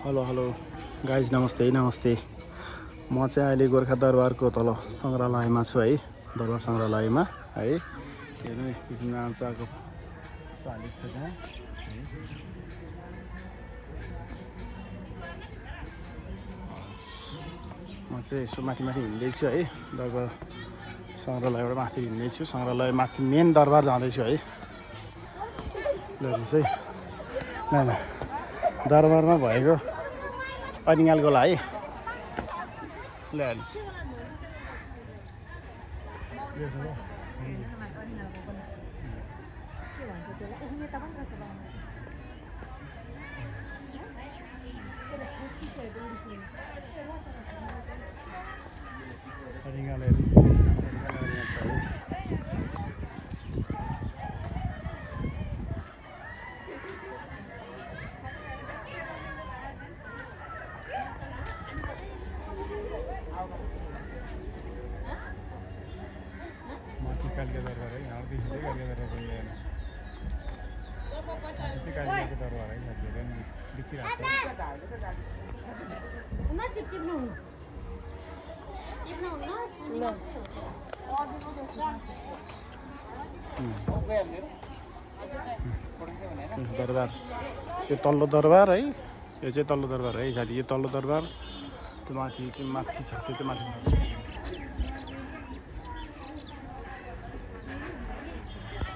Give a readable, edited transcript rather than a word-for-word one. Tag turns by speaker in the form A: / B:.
A: Hello hello guys, नमस्ते नमस्ते। म चाहिँ अहिले गोर्खा दरबारको तल सङ्ग्रहालयमा छु है, दरबार सङ्ग्रहालयमा है। हेर्नु नि राजाको शालिग छ त्यहाँ है। म चाहिँ यसो माथि माथि हिँड्दैछु है, दरबार सङ्ग्रहालयबाट माथि हिँड्दैछु, सङ्ग्रहालय माथि मेन दरबार जाँदैछु है। ल चाहिँ ल दरबारमा भएको अरिङ्गालको है ल माथि कालिका दरबार है, यहाँदेखि चाहिँ कालिका दरबार पनि ल्याएन। चाहिँ कालिकाको दरबार है, साथीहरू नि देखिरहेको दरबार। यो तल्लो दरबार है, यो चाहिँ तल्लो दरबार है साथी। यो तल्लो दरबार, त्यो माथि चाहिँ माथि छ, त्यो चाहिँ माथि